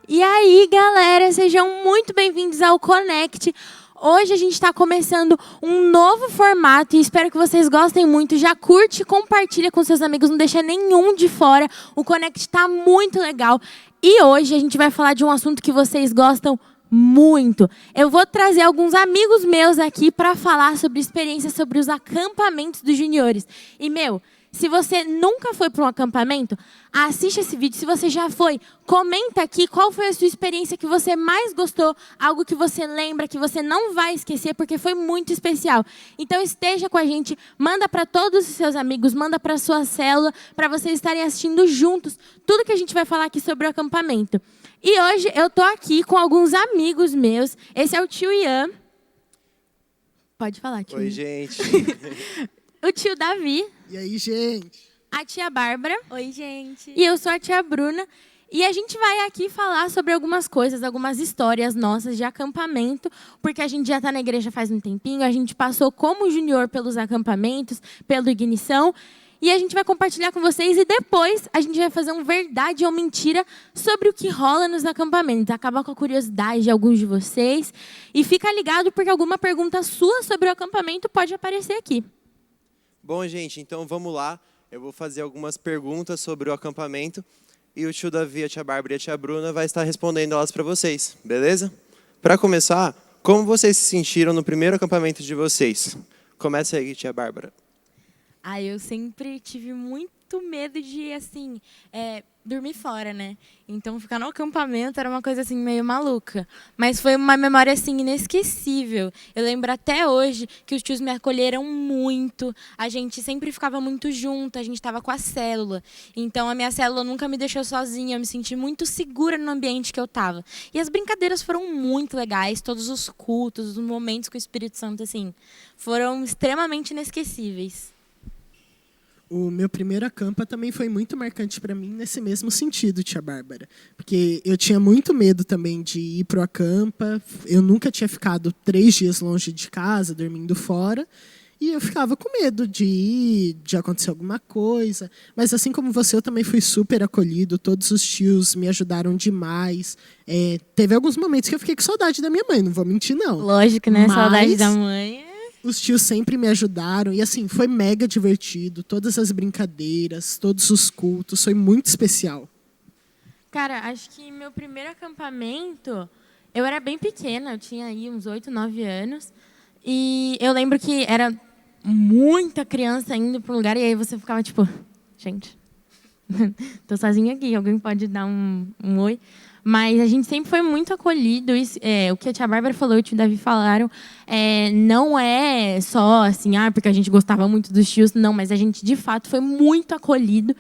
E aí, galera, sejam muito bem-vindos ao Connect. Hoje a gente está começando um novo formato e espero que vocês gostem muito. Já curte, compartilha com seus amigos, não deixa nenhum de fora. O Connect está muito legal. E hoje a gente vai falar de um assunto que vocês gostam muito. Eu vou trazer alguns amigos meus aqui para falar sobre experiências sobre os acampamentos dos juniores. E, se você nunca foi para um acampamento, assiste esse vídeo. Se você já foi, comenta aqui qual foi a sua experiência que você mais gostou, algo que você lembra, que você não vai esquecer, porque foi muito especial. Então, esteja com a gente, manda para todos os seus amigos, manda para a sua célula, para vocês estarem assistindo juntos tudo que a gente vai falar aqui sobre o acampamento. E hoje eu estou aqui com alguns amigos meus. Esse é o tio Ian. Pode falar, tio. Oi, gente. O tio Davi. E aí, gente? A tia Bárbara. Oi, gente. E eu sou a tia Bruna. E a gente vai aqui falar sobre algumas coisas, algumas histórias nossas de acampamento, porque a gente já está na igreja faz um tempinho, a gente passou como junior pelos acampamentos, pelo Ignição, e a gente vai compartilhar com vocês e depois a gente vai fazer um verdade ou mentira sobre o que rola nos acampamentos, acabar com a curiosidade de alguns de vocês. E fica ligado porque alguma pergunta sua sobre o acampamento pode aparecer aqui. Bom, gente, então vamos lá. Eu vou fazer algumas perguntas sobre o acampamento e o tio Davi, a tia Bárbara e a tia Bruna vai estar respondendo elas para vocês, beleza? Para começar, como vocês se sentiram no primeiro acampamento de vocês? Começa aí, tia Bárbara. Eu sempre tive muito medo de, assim, dormir fora, né? Então, ficar no acampamento era uma coisa, assim, meio maluca. Mas foi uma memória, assim, inesquecível. Eu lembro até hoje que os tios me acolheram muito. A gente sempre ficava muito junto, a gente estava com a célula. Então, a minha célula nunca me deixou sozinha. Eu me senti muito segura no ambiente que eu estava. E as brincadeiras foram muito legais. Todos os cultos, os momentos com o Espírito Santo, assim, foram extremamente inesquecíveis. O meu primeiro acampa também foi muito marcante para mim nesse mesmo sentido, tia Bárbara. Porque eu tinha muito medo também de ir para o acampa. Eu nunca tinha ficado 3 dias longe de casa, dormindo fora. E eu ficava com medo de ir, de acontecer alguma coisa. Mas assim como você, eu também fui super acolhido. Todos os tios me ajudaram demais. Teve alguns momentos que eu fiquei com saudade da minha mãe, não vou mentir, não. Lógico, né? Mas Saudade da mãe. os tios sempre me ajudaram. E assim, foi mega divertido. Todas as brincadeiras, todos os cultos. Foi muito especial. Cara, acho que meu primeiro acampamento, eu era bem pequena, eu tinha aí uns 8, 9 anos. E eu lembro que era muita criança indo para um lugar, e aí você ficava tipo, gente, tô sozinha aqui, alguém pode dar um oi? Mas a gente sempre foi muito acolhido. O que a tia Bárbara falou e o tio Davi falaram, não é só assim, porque a gente gostava muito dos tios, não, mas a gente de fato foi muito acolhido.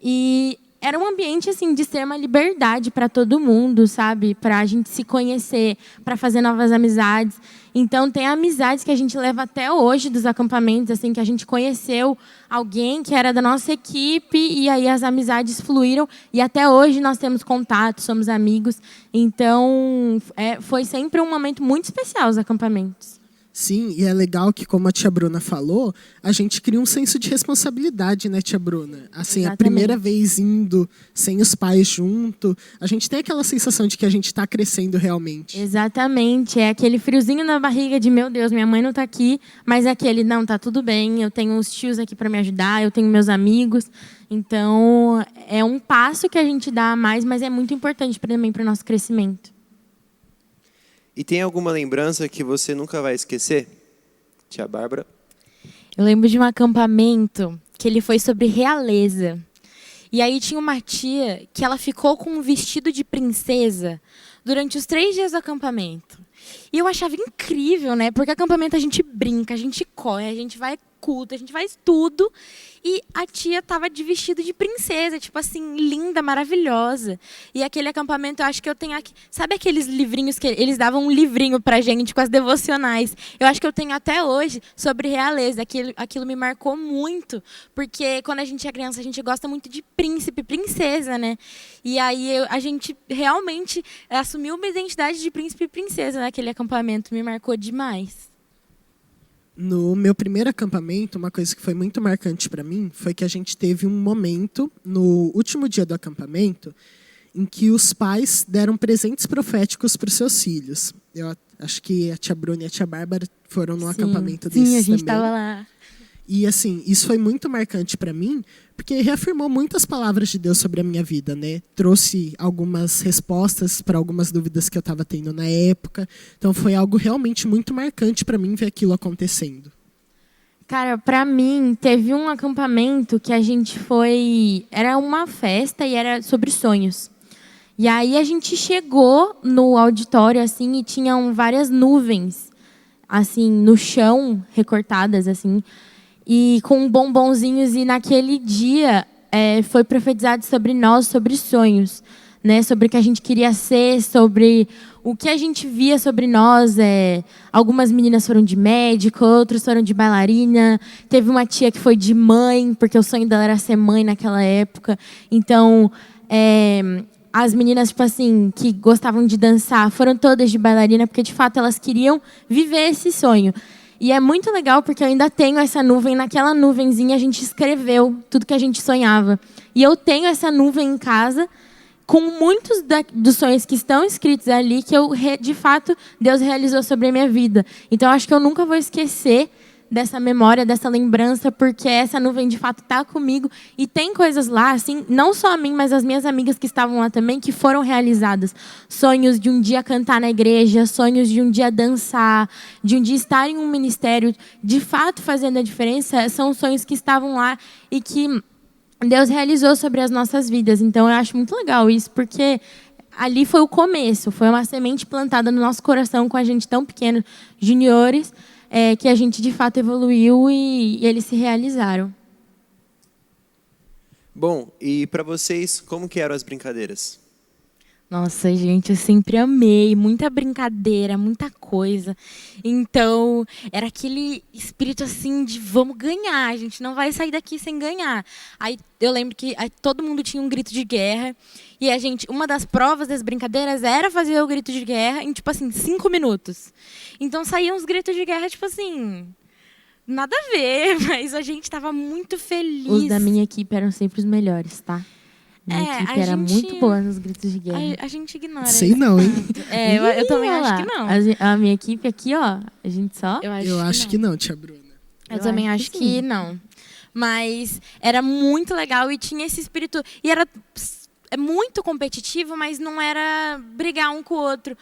E era um ambiente assim de extrema liberdade para todo mundo, sabe? Para a gente se conhecer, para fazer novas amizades. Então tem amizades que a gente leva até hoje dos acampamentos, assim, que a gente conheceu alguém que era da nossa equipe e aí as amizades fluíram e até hoje nós temos contato, somos amigos. Então foi sempre um momento muito especial os acampamentos. Sim, e é legal que, como a tia Bruna falou, a gente cria um senso de responsabilidade, né, tia Bruna? Assim, Exatamente. A primeira vez indo sem os pais junto, a gente tem aquela sensação de que a gente está crescendo realmente. Exatamente, é aquele friozinho na barriga de, meu Deus, minha mãe não está aqui, mas é aquele, não, tá tudo bem, eu tenho os tios aqui para me ajudar, eu tenho meus amigos. Então, é um passo que a gente dá a mais, mas é muito importante também para o nosso crescimento. E tem alguma lembrança que você nunca vai esquecer? Tia Bárbara. Eu lembro de um acampamento que ele foi sobre realeza. E aí tinha uma tia que ela ficou com um vestido de princesa durante os 3 dias do acampamento. E eu achava incrível, né? Porque acampamento a gente brinca, a gente corre, a gente vai culto, a gente faz tudo. E a tia tava de vestido de princesa, tipo assim, linda, maravilhosa. E aquele acampamento, eu acho que eu tenho aqui... Sabe aqueles livrinhos que eles davam um livrinho pra gente com as devocionais? Eu acho que eu tenho até hoje sobre realeza. Aquilo me marcou muito, porque quando a gente é criança, a gente gosta muito de príncipe, princesa, né? E aí a gente realmente assumiu uma identidade de príncipe e princesa naquele acampamento. Me marcou demais. No meu primeiro acampamento, uma coisa que foi muito marcante para mim foi que a gente teve um momento, no último dia do acampamento, em que os pais deram presentes proféticos para os seus filhos. Eu acho que a tia Bruna e a tia Bárbara foram num acampamento desses Sim, a gente também. estava lá. E, assim, isso foi muito marcante para mim, porque reafirmou muitas palavras de Deus sobre a minha vida, né? Trouxe algumas respostas para algumas dúvidas que eu estava tendo na época. Então, foi algo realmente muito marcante para mim ver aquilo acontecendo. Cara, pra mim, teve um acampamento que a gente foi... Era uma festa e era sobre sonhos. E aí a gente chegou no auditório, assim, e tinham várias nuvens, assim, no chão, recortadas, assim, e com bombonzinhos. E naquele dia foi profetizado sobre nós, sobre sonhos, né? Sobre o que a gente queria ser, sobre o que a gente via sobre nós. Algumas meninas foram de médico, outras foram de bailarina. Teve uma tia que foi de mãe, porque o sonho dela era ser mãe naquela época. Então, as meninas, tipo assim, que gostavam de dançar, foram todas de bailarina, porque de fato elas queriam viver esse sonho. E é muito legal porque eu ainda tenho essa nuvem. Naquela nuvenzinha a gente escreveu tudo que a gente sonhava. E eu tenho essa nuvem em casa com muitos dos sonhos que estão escritos ali que de fato Deus realizou sobre a minha vida. Então acho que eu nunca vou esquecer dessa memória, dessa lembrança, porque essa nuvem de fato está comigo. E tem coisas lá, assim, não só a mim, mas as minhas amigas que estavam lá também, que foram realizadas. Sonhos de um dia cantar na igreja, sonhos de um dia dançar, de um dia estar em um ministério, de fato fazendo a diferença. São sonhos que estavam lá e que Deus realizou sobre as nossas vidas. Então eu acho muito legal isso, porque ali foi o começo, foi uma semente plantada no nosso coração com a gente tão pequeno, juniores, que a gente de fato evoluiu e eles se realizaram. Bom, e para vocês, como que eram as brincadeiras? Nossa, gente, eu sempre amei. Muita brincadeira, muita coisa. Então, era aquele espírito assim de vamos ganhar, a gente não vai sair daqui sem ganhar. Aí eu lembro que todo mundo tinha um grito de guerra. E uma das provas das brincadeiras era fazer o grito de guerra em, tipo assim, 5 minutos. Então saíam os gritos de guerra, tipo assim, nada a ver, mas a gente estava muito feliz. Os da minha equipe eram sempre os melhores, tá? Minha equipe era muito boa nos gritos de guerra. A gente ignora. Sei não, hein? Eu também acho que não. A minha equipe aqui, ó, a gente só... Eu acho que não, tia Bruna. Eu também acho que não. Mas era muito legal e tinha esse espírito... E era muito competitivo, mas não era brigar um com o outro.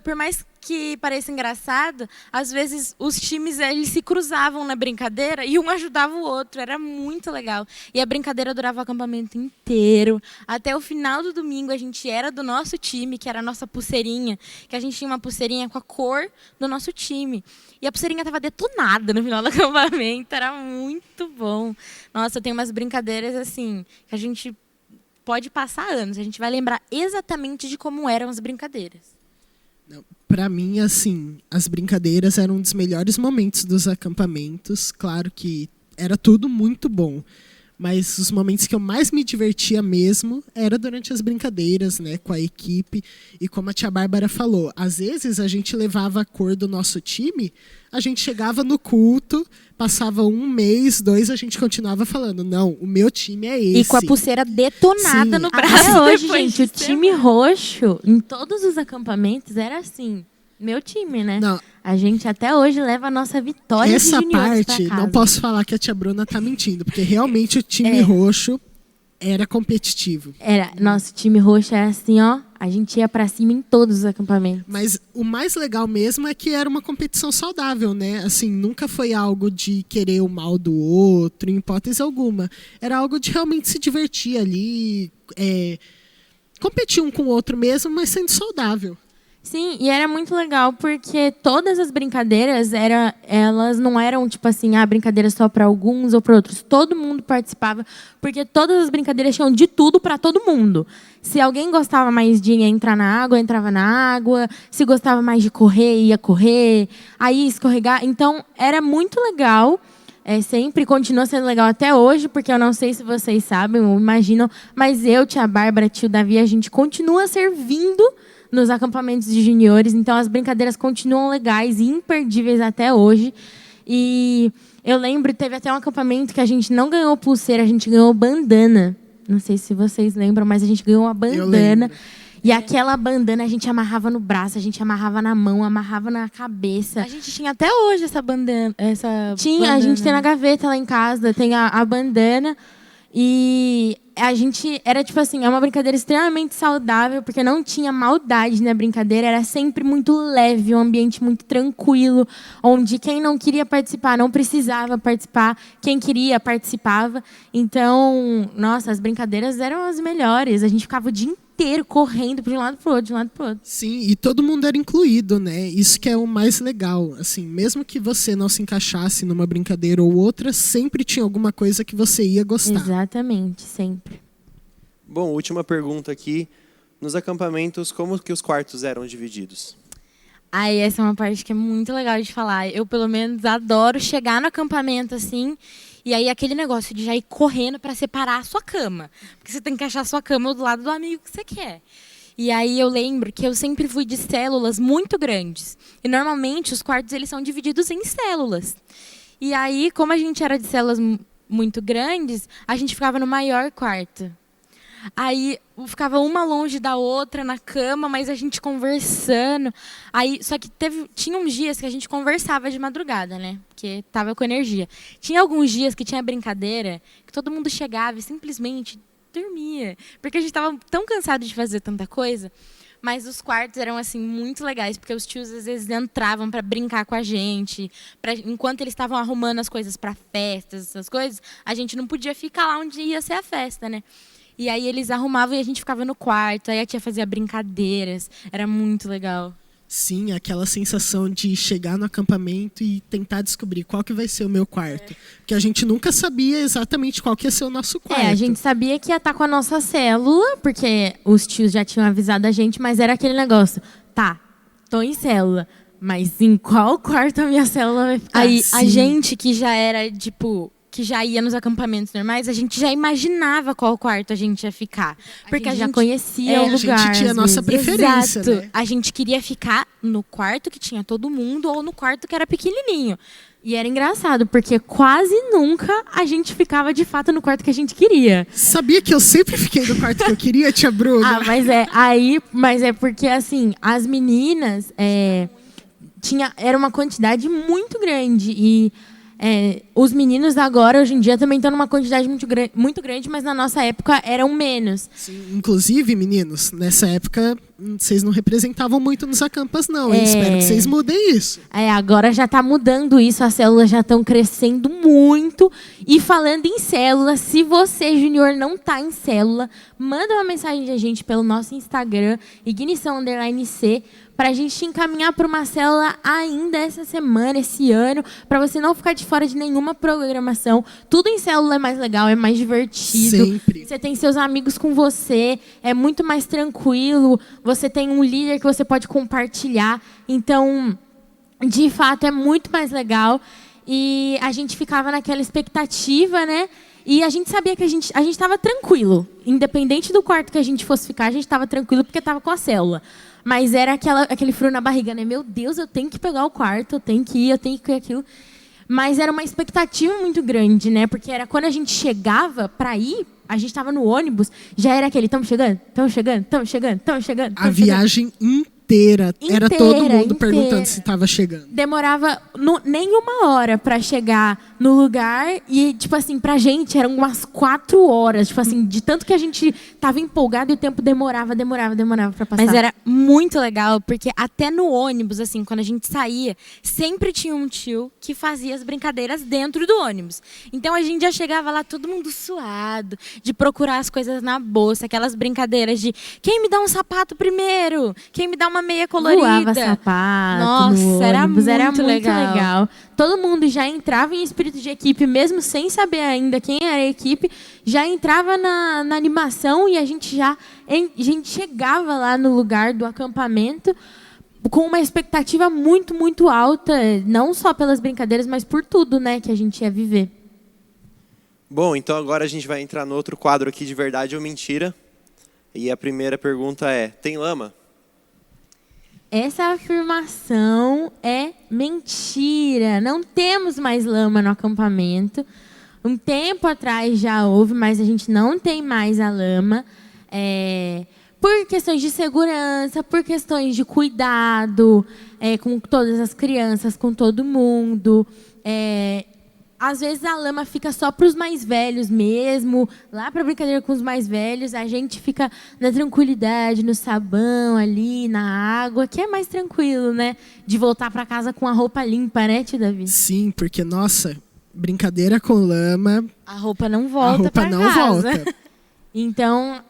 Por mais que pareça engraçado, às vezes os times eles se cruzavam na brincadeira e um ajudava o outro. Era muito legal. E a brincadeira durava o acampamento inteiro. Até o final do domingo a gente era do nosso time, que era a nossa pulseirinha, que a gente tinha uma pulseirinha com a cor do nosso time. E a pulseirinha estava detonada no final do acampamento. Era muito bom. Nossa, tem umas brincadeiras assim que a gente pode passar anos, a gente vai lembrar exatamente de como eram as brincadeiras. Para mim, assim, as brincadeiras eram um dos melhores momentos dos acampamentos. Claro que era tudo muito bom, mas os momentos que eu mais me divertia mesmo era durante as brincadeiras, né, com a equipe. E como a tia Bárbara falou, às vezes a gente levava a cor do nosso time, a gente chegava no culto, passava 1 mês, 2, a gente continuava falando, não, o meu time é esse. E com a pulseira detonada no braço. Até hoje, gente, o time roxo, em todos os acampamentos, era assim, meu time, né? Não. A gente até hoje leva a nossa vitória Essa de juniores parte, pra casa. não posso falar que a tia Bruna tá mentindo, porque realmente o time roxo era competitivo. Nosso time roxo era assim, ó, a gente ia pra cima em todos os acampamentos. Mas o mais legal mesmo é que era uma competição saudável, né? Assim, nunca foi algo de querer o mal do outro, em hipótese alguma. Era algo de realmente se divertir ali, competir um com o outro mesmo, mas sendo saudável. Sim, e era muito legal porque todas as brincadeiras elas não eram tipo assim, brincadeira só para alguns ou para outros. Todo mundo participava, porque todas as brincadeiras tinham de tudo para todo mundo. Se alguém gostava mais de entrar na água, entrava na água. Se gostava mais de correr, ia correr. Aí escorregar. Então era muito legal. Sempre continua sendo legal até hoje, porque eu não sei se vocês sabem ou imaginam, mas eu, tia Bárbara, tio Davi, a gente continua servindo nos acampamentos de juniores, então as brincadeiras continuam legais e imperdíveis até hoje. E eu lembro, teve até um acampamento que a gente não ganhou pulseira, a gente ganhou bandana. Não sei se vocês lembram, mas a gente ganhou uma bandana. lembro. E aquela bandana a gente amarrava no braço, a gente amarrava na mão, amarrava na cabeça. A gente tinha até hoje essa bandana. A gente tem na gaveta lá em casa, tem a bandana. E a gente era tipo assim, é uma brincadeira extremamente saudável, porque não tinha maldade na brincadeira, era sempre muito leve, um ambiente muito tranquilo, onde quem não queria participar não precisava participar, quem queria participava. Então, nossa, as brincadeiras eram as melhores. A gente ficava o dia inteiro correndo de um lado pro outro, de um lado pro outro. Sim, e todo mundo era incluído, né? Isso que é o mais legal. Assim, mesmo que você não se encaixasse numa brincadeira ou outra, sempre tinha alguma coisa que você ia gostar. Exatamente, sempre. Bom, última pergunta aqui. Nos acampamentos, como que os quartos eram divididos? Aí essa é uma parte que é muito legal de falar. Eu, pelo menos, adoro chegar no acampamento assim, e aí aquele negócio de já ir correndo para separar a sua cama. Porque você tem que achar a sua cama do lado do amigo que você quer. E aí eu lembro que eu sempre fui de células muito grandes. E normalmente os quartos eles são divididos em células. E aí, como a gente era de células muito grandes, a gente ficava no maior quarto. Aí ficava uma longe da outra na cama, mas a gente conversando. Aí, só que tinha uns dias que a gente conversava de madrugada, né? Porque tava com energia. Tinha alguns dias que tinha brincadeira que todo mundo chegava e simplesmente dormia, porque a gente tava tão cansado de fazer tanta coisa. Mas os quartos eram assim muito legais, porque os tios às vezes entravam para brincar com a gente, enquanto eles estavam arrumando as coisas para festas, essas coisas, a gente não podia ficar lá onde ia ser a festa, né? E aí eles arrumavam e a gente ficava no quarto, aí a tia fazia brincadeiras, era muito legal. Sim, aquela sensação de chegar no acampamento e tentar descobrir qual que vai ser o meu quarto. Porque a gente nunca sabia exatamente qual que ia ser o nosso quarto. A gente sabia que ia estar com a nossa célula, porque os tios já tinham avisado a gente, mas era aquele negócio, tá, tô em célula, mas em qual quarto a minha célula vai ficar? Aí a Sim. gente que já era, tipo, que já ia nos acampamentos normais, a gente já imaginava qual quarto a gente ia ficar. Porque a gente já conhecia o a lugar. gente tinha a às nossa vezes. preferência, Exato. né? A gente queria ficar no quarto que tinha todo mundo ou no quarto que era pequenininho. E era engraçado, porque quase nunca a gente ficava de fato no quarto que a gente queria. Sabia que eu sempre fiquei no quarto que eu queria, tia Bruna? Mas é porque assim, as meninas era uma quantidade muito grande e os meninos agora, hoje em dia, também estão numa quantidade muito grande, mas na nossa época eram menos. Sim, inclusive, meninos, nessa época vocês não representavam muito nos acampas, não. Eu espero que vocês mudem isso. Agora já está mudando isso, as células já estão crescendo muito. E falando em célula, se você, Júnior, não está em célula, manda uma mensagem a gente pelo nosso Instagram, ignição_c, para a gente te encaminhar para uma célula ainda essa semana, esse ano, para você não ficar de fora de nenhuma programação. Tudo em célula é mais legal, é mais divertido. Sempre. Você tem seus amigos com você, é muito mais tranquilo. Você tem um líder que você pode compartilhar. Então, de fato, é muito mais legal. E a gente ficava naquela expectativa, né? E a gente sabia que a gente estava tranquilo. Independente do quarto que a gente fosse ficar, a gente estava tranquilo porque estava com a célula. Mas era aquele frio na barriga, né? Meu Deus, eu tenho que pegar o quarto, eu tenho que ir aquilo. Mas era uma expectativa muito grande, né? Porque era quando a gente chegava para ir, a gente estava no ônibus, já era aquele, estamos chegando. A viagem inteira era todo mundo perguntando se estava chegando. Demorava nem uma hora para chegar no lugar e, tipo assim, pra gente eram umas 4 horas, tipo assim, de tanto que a gente tava empolgado e o tempo demorava para passar. Mas era muito legal, porque até no ônibus, assim, quando a gente saía, sempre tinha um tio que fazia as brincadeiras dentro do ônibus. Então a gente já chegava lá todo mundo suado, de procurar as coisas na bolsa, aquelas brincadeiras de quem me dá um sapato primeiro, quem me dá uma meia colorida. Voava sapato. Nossa, era muito legal. Todo mundo já entrava em espírito de equipe, mesmo sem saber ainda quem era a equipe, já entrava na animação e a gente chegava lá no lugar do acampamento com uma expectativa muito, muito alta, não só pelas brincadeiras, mas por tudo, né, que a gente ia viver. Bom, então agora a gente vai entrar no outro quadro aqui de verdade ou mentira. E a primeira pergunta é, tem lama? Essa afirmação é mentira. Não temos mais lama no acampamento. Um tempo atrás já houve, mas a gente não tem mais a lama. Por questões de segurança, por questões de cuidado com todas as crianças, com todo mundo. Às vezes a lama fica só para os mais velhos mesmo, lá para brincadeira com os mais velhos. A gente fica na tranquilidade, no sabão ali, na água, que é mais tranquilo, né? De voltar para casa com a roupa limpa, né, tio Davi? Sim, porque, nossa, brincadeira com lama... A roupa não volta para casa. Volta. Então,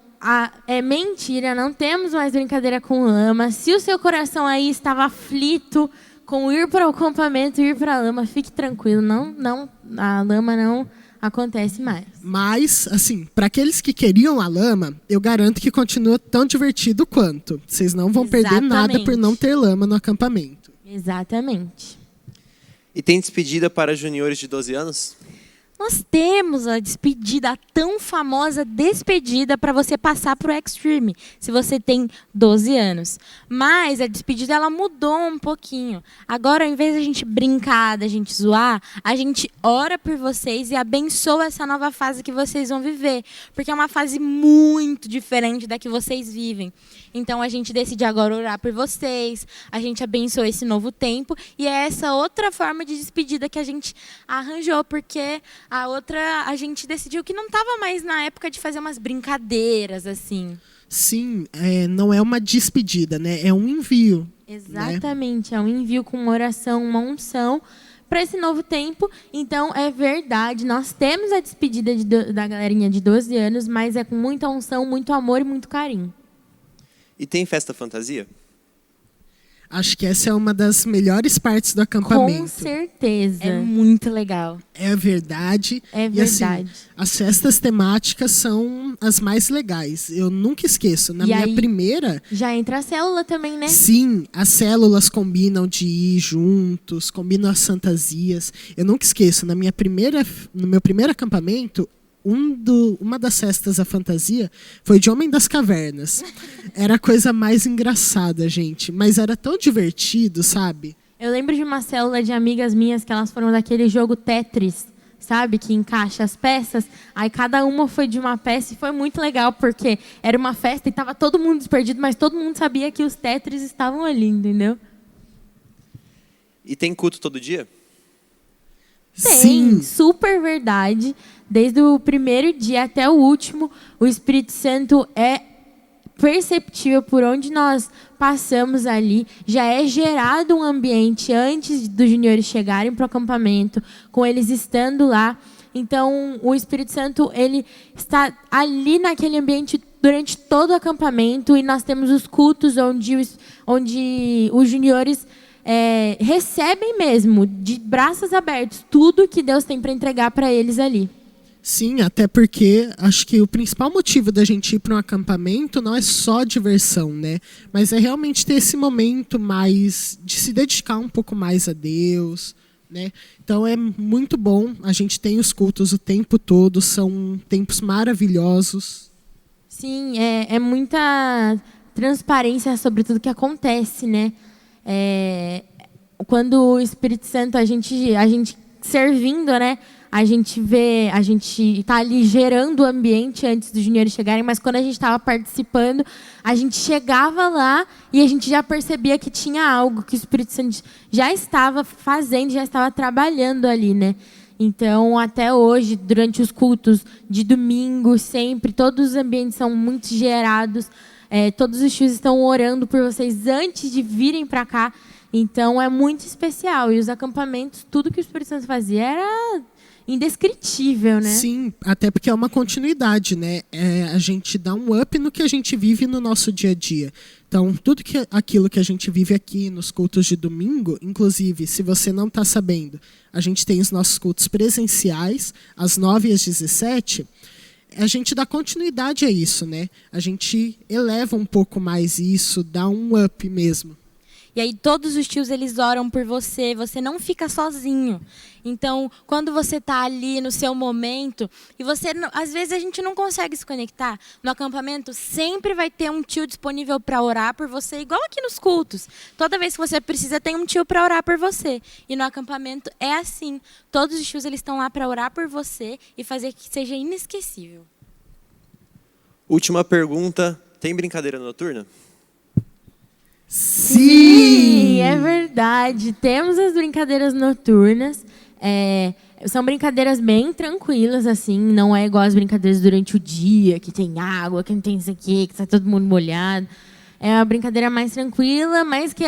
é mentira, não temos mais brincadeira com lama. Se o seu coração aí estava aflito com ir para o acampamento, ir para a lama, fique tranquilo, não, a lama não acontece mais. Mas, assim, para aqueles que queriam a lama, eu garanto que continua tão divertido quanto. Vocês não vão perder nada por não ter lama no acampamento. Exatamente. E tem despedida para juniores de 12 anos? Nós temos a despedida, a tão famosa despedida para você passar para o Extreme, se você tem 12 anos. Mas a despedida ela mudou um pouquinho. Agora, ao invés de a gente brincar, da gente zoar, a gente ora por vocês e abençoa essa nova fase que vocês vão viver. Porque é uma fase muito diferente da que vocês vivem. Então, a gente decide agora orar por vocês, a gente abençoa esse novo tempo. E é essa outra forma de despedida que a gente arranjou, porque... A outra, a gente decidiu que não estava mais na época de fazer umas brincadeiras, assim. Sim, não é uma despedida, né? É um envio. Exatamente, né? É um envio com uma oração, uma unção para esse novo tempo. Então, é verdade, nós temos a despedida da galerinha de 12 anos, mas é com muita unção, muito amor e muito carinho. E tem festa fantasia? Acho que essa é uma das melhores partes do acampamento. Com certeza. É muito legal. É verdade. É E, assim, verdade. as festas temáticas são as mais legais. Eu nunca esqueço. Na E minha aí, primeira... Já entra a célula também, né? Sim, as células combinam de ir juntos, combinam as fantasias. Eu nunca esqueço. No meu primeiro acampamento... Uma das festas da fantasia foi de Homem das Cavernas. Era a coisa mais engraçada, gente. Mas era tão divertido, sabe? Eu lembro de uma célula de amigas minhas que elas foram daquele jogo Tetris, sabe? Que encaixa as peças. Aí cada uma foi de uma peça e foi muito legal, porque era uma festa e estava todo mundo desperdido, mas todo mundo sabia que os Tetris estavam ali, entendeu? E tem culto todo dia? Tem, Sim. super verdade. Desde o primeiro dia até o último, o Espírito Santo é perceptível por onde nós passamos ali. Já é gerado um ambiente antes dos juniores chegarem para o acampamento, com eles estando lá. Então, o Espírito Santo ele está ali naquele ambiente durante todo o acampamento, e nós temos os cultos onde os juniores recebem mesmo, de braços abertos, tudo que Deus tem para entregar para eles ali. Sim, até porque acho que o principal motivo da gente ir para um acampamento não é só diversão, né? Mas é realmente ter esse momento mais de se dedicar um pouco mais a Deus, né? Então é muito bom. A gente tem os cultos o tempo todo, são tempos maravilhosos. Sim, é muita transparência sobre tudo que acontece, né? Quando o Espírito Santo, a gente servindo, né? A gente está ali gerando o ambiente antes dos juniores chegarem, mas quando a gente estava participando, a gente chegava lá e a gente já percebia que tinha algo que o Espírito Santo já estava fazendo, já estava trabalhando ali, né? Então, até hoje, durante os cultos de domingo, sempre, todos os ambientes são muito gerados, todos os tios estão orando por vocês antes de virem para cá. Então, é muito especial. E os acampamentos, tudo que o Espírito Santo fazia era indescritível, né? Sim, até porque é uma continuidade, né? A gente dá um up no que a gente vive no nosso dia a dia. Então, aquilo que a gente vive aqui nos cultos de domingo, inclusive, se você não está sabendo, a gente tem os nossos cultos presenciais, às 9 e às 17. A gente dá continuidade a isso, né? A gente eleva um pouco mais isso, dá um up mesmo. E aí todos os tios, eles oram por você, você não fica sozinho. Então, quando você está ali no seu momento, e você, às vezes a gente não consegue se conectar, no acampamento sempre vai ter um tio disponível para orar por você, igual aqui nos cultos. Toda vez que você precisa, tem um tio para orar por você. E no acampamento é assim, todos os tios, eles estão lá para orar por você e fazer que seja inesquecível. Última pergunta, tem brincadeira noturna? Sim, é verdade. Temos as brincadeiras noturnas. São brincadeiras bem tranquilas, assim. Não é igual as brincadeiras durante o dia, que tem água, que não tem isso aqui, que está todo mundo molhado. É uma brincadeira mais tranquila, mas que,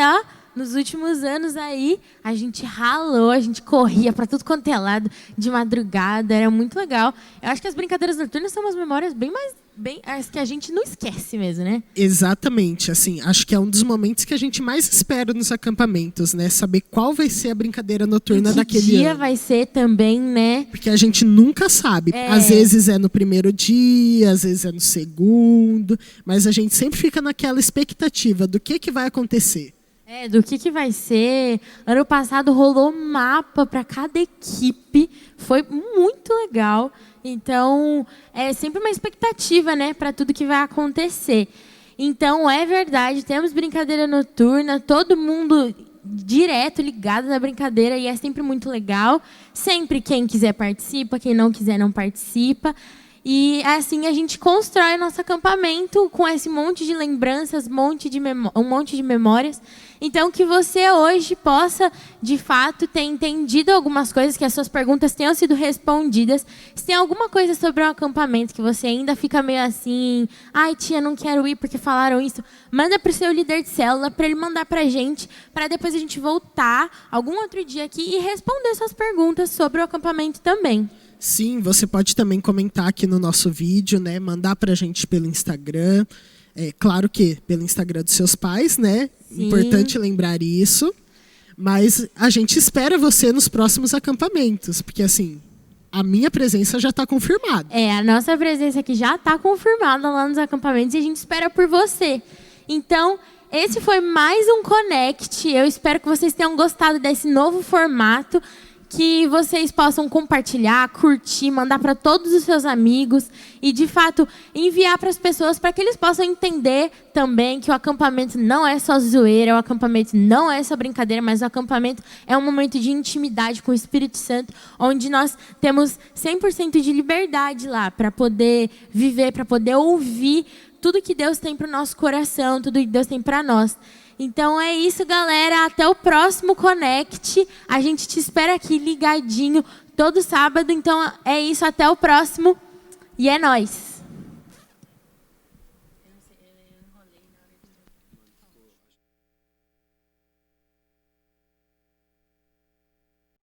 nos últimos anos aí, a gente ralou, a gente corria para tudo quanto é lado, de madrugada, era muito legal. Eu acho que as brincadeiras noturnas são umas memórias bem as que a gente não esquece mesmo, né? Exatamente, assim, acho que é um dos momentos que a gente mais espera nos acampamentos, né? Saber qual vai ser a brincadeira noturna daquele ano. Que dia vai ser também, né? Porque a gente nunca sabe. Às vezes é no primeiro dia, às vezes é no segundo, mas a gente sempre fica naquela expectativa do que vai acontecer. Do que vai ser. Ano passado rolou mapa para cada equipe. Foi muito legal. Então, é sempre uma expectativa, né, para tudo que vai acontecer. Então, é verdade, temos brincadeira noturna, todo mundo direto ligado na brincadeira e é sempre muito legal. Sempre quem quiser participa, quem não quiser não participa. E assim a gente constrói nosso acampamento com esse monte de lembranças, um monte de memórias. Então, que você hoje possa, de fato, ter entendido algumas coisas, que as suas perguntas tenham sido respondidas. Se tem alguma coisa sobre o acampamento que você ainda fica meio assim, ai, tia, não quero ir porque falaram isso, manda para o seu líder de célula, para ele mandar para a gente, para depois a gente voltar algum outro dia aqui e responder suas perguntas sobre o acampamento também. Sim, você pode também comentar aqui no nosso vídeo, né? Mandar pra gente pelo Instagram. Claro que pelo Instagram dos seus pais, né? Sim. Importante lembrar isso. Mas a gente espera você nos próximos acampamentos. Porque, assim, a minha presença já está confirmada. A nossa presença aqui já está confirmada lá nos acampamentos e a gente espera por você. Então, esse foi mais um Connect. Eu espero que vocês tenham gostado desse novo formato, que vocês possam compartilhar, curtir, mandar para todos os seus amigos e, de fato, enviar para as pessoas para que eles possam entender também que o acampamento não é só zoeira, o acampamento não é só brincadeira, mas o acampamento é um momento de intimidade com o Espírito Santo, onde nós temos 100% de liberdade lá para poder viver, para poder ouvir tudo que Deus tem para o nosso coração, tudo que Deus tem para nós. Então é isso, galera. Até o próximo Connect. A gente te espera aqui ligadinho todo sábado. Então é isso, até o próximo. E é nóis!